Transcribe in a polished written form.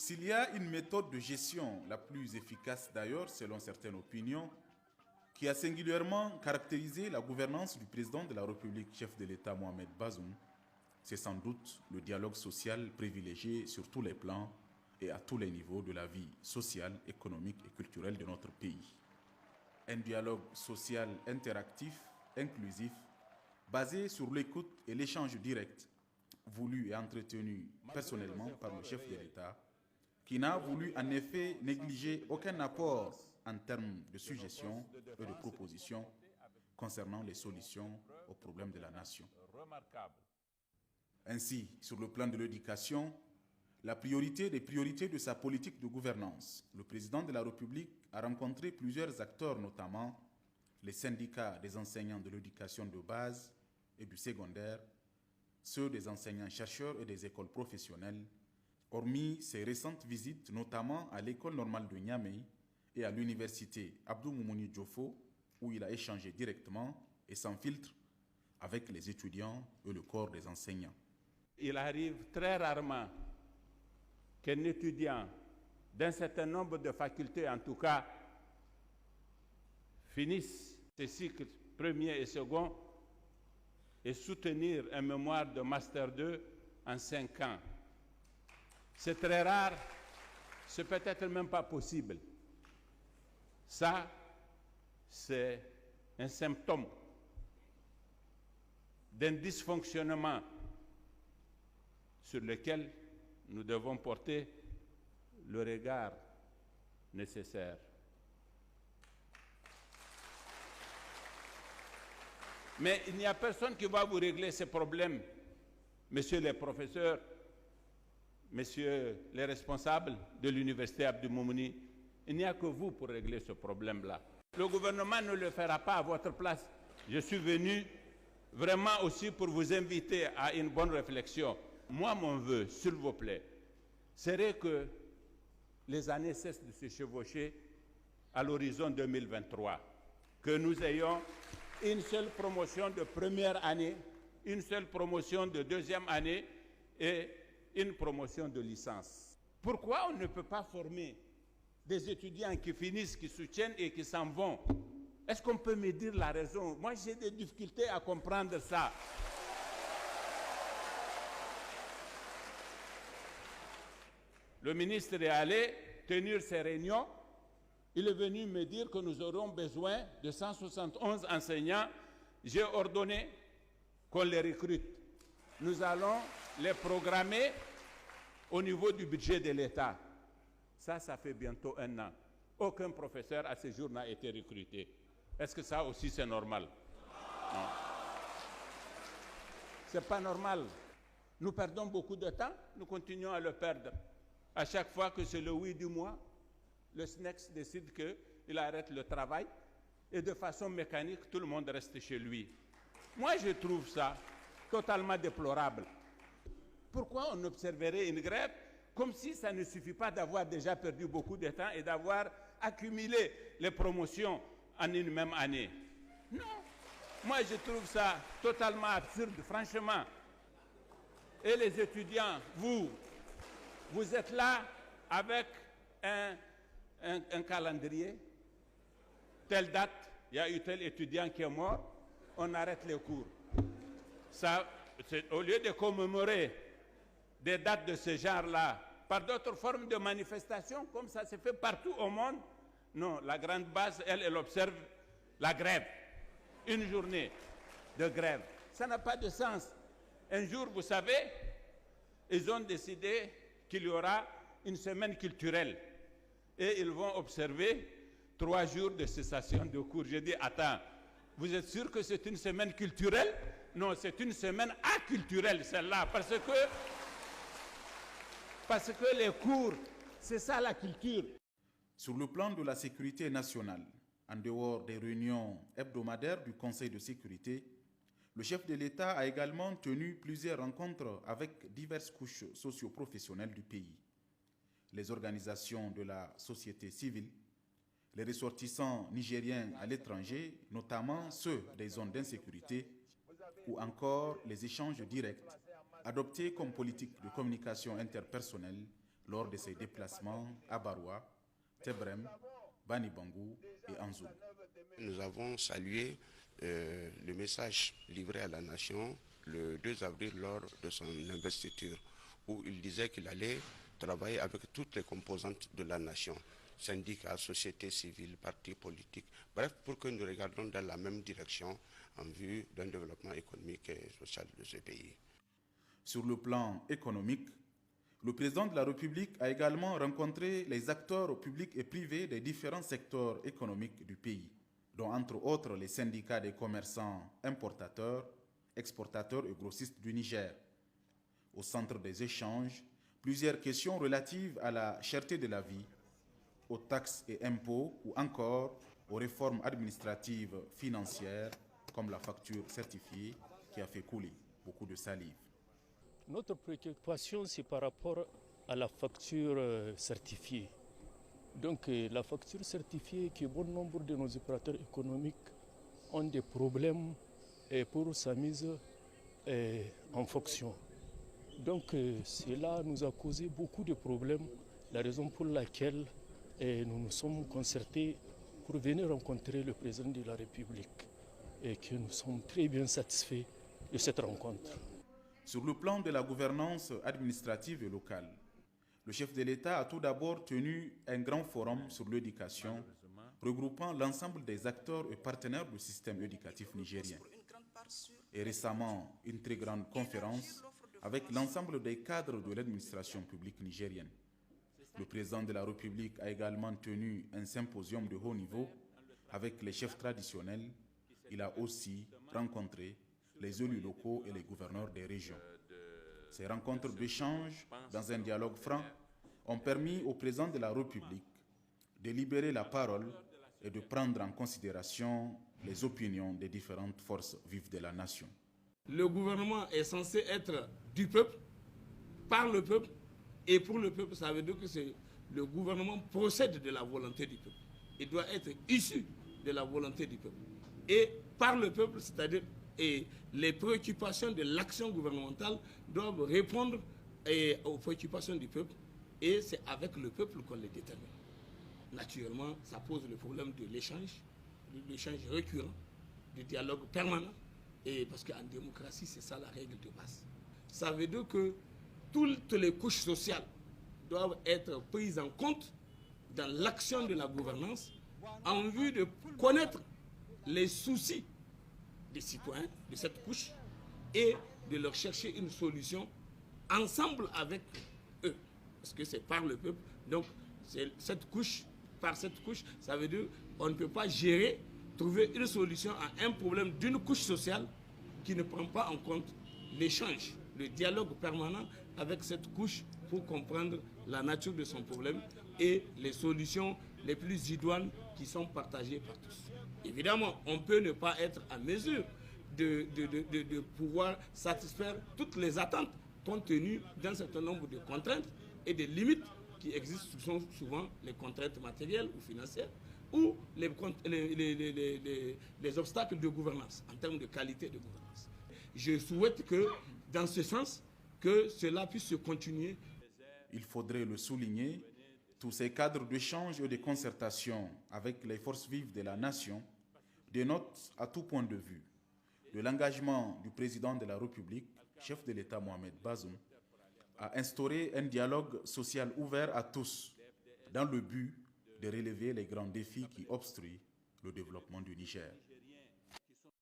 S'il y a une méthode de gestion la plus efficace d'ailleurs, selon certaines opinions, qui a singulièrement caractérisé la gouvernance du président de la République, chef de l'État Mohamed Bazoum, c'est sans doute le dialogue social privilégié sur tous les plans et à tous les niveaux de la vie sociale, économique et culturelle de notre pays. Un dialogue social interactif, inclusif, basé sur l'écoute et l'échange direct, voulu et entretenu personnellement par le chef de l'État, qui n'a voulu en effet négliger aucun apport en termes de suggestions et de propositions concernant les solutions aux problèmes de la nation. Ainsi, sur le plan de l'éducation, la priorité des priorités de sa politique de gouvernance, le président de la République a rencontré plusieurs acteurs, notamment les syndicats des enseignants de l'éducation de base et du secondaire, ceux des enseignants-chercheurs et des écoles professionnelles, hormis ses récentes visites notamment à l'école normale de Niamey et à l'université Abdou Moumouni Diofo, où il a échangé directement et sans filtre avec les étudiants et le corps des enseignants. Il arrive très rarement qu'un étudiant d'un certain nombre de facultés, en tout cas, finisse ses cycles premier et second et soutenir un mémoire de Master 2 en 5 ans. C'est très rare, c'est peut-être même pas possible. Ça, c'est un symptôme d'un dysfonctionnement sur lequel nous devons porter le regard nécessaire. Mais il n'y a personne qui va vous régler ces problèmes, messieurs les professeurs, messieurs les responsables de l'université Abdou Moumouni. Il n'y a que vous pour régler ce problème-là. Le gouvernement ne le fera pas à votre place. Je suis venu vraiment aussi pour vous inviter à une bonne réflexion. Moi, mon vœu, s'il vous plaît, serait que les années cessent de se chevaucher à l'horizon 2023, que nous ayons une seule promotion de première année, une seule promotion de deuxième année et une promotion de licence. Pourquoi on ne peut pas former des étudiants qui finissent, qui soutiennent et qui s'en vont? Est-ce qu'on peut me dire la raison? Moi, j'ai des difficultés à comprendre ça. Le ministre est allé tenir ses réunions. Il est venu me dire que nous aurons besoin de 171 enseignants. J'ai ordonné qu'on les recrute. Nous allons les programmer au niveau du budget de l'État. Ça fait bientôt 1 an. Aucun professeur à ce jour n'a été recruté. Est-ce que ça aussi c'est normal? Non. C'est pas normal. Nous perdons beaucoup de temps, nous continuons à le perdre. À chaque fois que c'est le oui du mois, le SNEX décide qu'il arrête le travail et de façon mécanique, tout le monde reste chez lui. Moi, je trouve ça totalement déplorable. Pourquoi on observerait une grève comme si ça ne suffit pas d'avoir déjà perdu beaucoup de temps et d'avoir accumulé les promotions en une même année? Non. Moi, je trouve ça totalement absurde, franchement. Et les étudiants, vous êtes là avec un calendrier. Telle date, il y a eu tel étudiant qui est mort, on arrête les cours. Ça, au lieu de commémorer des dates de ce genre-là par d'autres formes de manifestations, comme ça se fait partout au monde, non, la grande base, elle observe la grève. Une journée de grève. Ça n'a pas de sens. Un jour, vous savez, ils ont décidé qu'il y aura une semaine culturelle. Et ils vont observer 3 jours de cessation de cours. J'ai dit, attends, vous êtes sûr que c'est une semaine culturelle? Non, c'est une semaine aculturelle, celle-là, parce que les cours, c'est ça la culture. Sur le plan de la sécurité nationale, en dehors des réunions hebdomadaires du Conseil de sécurité, le chef de l'État a également tenu plusieurs rencontres avec diverses couches socio-professionnelles du pays. Les organisations de la société civile, les ressortissants nigériens à l'étranger, notamment ceux des zones d'insécurité, ou encore les échanges directs adoptés comme politique de communication interpersonnelle lors de ses déplacements à Baroua, Tebrem, Bani Bangou et Anzoul. Nous avons salué le message livré à la nation le 2 avril lors de son investiture, où il disait qu'il allait travailler avec toutes les composantes de la nation, syndicats, sociétés civiles, partis politiques, bref, pour que nous regardions dans la même direction en vue d'un développement économique et social de ce pays. Sur le plan économique, le président de la République a également rencontré les acteurs publics et privés des différents secteurs économiques du pays, dont entre autres les syndicats des commerçants importateurs, exportateurs et grossistes du Niger. Au centre des échanges, plusieurs questions relatives à la cherté de la vie, aux taxes et impôts ou encore aux réformes administratives financières comme la facture certifiée qui a fait couler beaucoup de salive. Notre préoccupation, c'est par rapport à la facture certifiée. Donc la facture certifiée, que bon nombre de nos opérateurs économiques ont des problèmes pour sa mise en fonction. Donc cela nous a causé beaucoup de problèmes, la raison pour laquelle nous nous sommes concertés pour venir rencontrer le président de la République et que nous sommes très bien satisfaits de cette rencontre. Sur le plan de la gouvernance administrative et locale, le chef de l'État a tout d'abord tenu un grand forum sur l'éducation, regroupant l'ensemble des acteurs et partenaires du système éducatif nigérien. Et récemment, une très grande conférence avec l'ensemble des cadres de l'administration publique nigérienne. Le président de la République a également tenu un symposium de haut niveau avec les chefs traditionnels. Il a aussi rencontré les élus locaux et les gouverneurs des régions. Ces rencontres d'échange, dans un dialogue franc, ont permis au président de la République de libérer la parole et de prendre en considération les opinions des différentes forces vives de la nation. Le gouvernement est censé être du peuple, par le peuple et pour le peuple. Ça veut dire que le gouvernement procède de la volonté du peuple. Il doit être issu de la volonté du peuple. Et par le peuple, c'est-à-dire et les préoccupations de l'action gouvernementale doivent répondre aux préoccupations du peuple et c'est avec le peuple qu'on les détermine. Naturellement, ça pose le problème de l'échange récurrent, du dialogue permanent, et parce qu'en démocratie, c'est ça la règle de base. Ça veut dire que toutes les couches sociales doivent être prises en compte dans l'action de la gouvernance en vue de connaître les soucis des citoyens de cette couche et de leur chercher une solution ensemble avec eux. Parce que c'est par le peuple. Donc, par cette couche, ça veut dire qu'on ne peut pas trouver une solution à un problème d'une couche sociale qui ne prend pas en compte l'échange, le dialogue permanent avec cette couche pour comprendre la nature de son problème et les solutions les plus idoines qui sont partagées par tous. Évidemment, on peut ne pas être à mesure de pouvoir satisfaire toutes les attentes compte tenu d'un certain nombre de contraintes et de limites qui existent, sont souvent les contraintes matérielles ou financières ou les obstacles de gouvernance, en termes de qualité de gouvernance. Je souhaite que, dans ce sens, que cela puisse se continuer. Il faudrait le souligner, tous ces cadres d'échange et de concertation avec les forces vives de la nation dénotent à tout point de vue de l'engagement du président de la République, chef de l'État Mohamed Bazoum, à instaurer un dialogue social ouvert à tous dans le but de relever les grands défis qui obstruent le développement du Niger.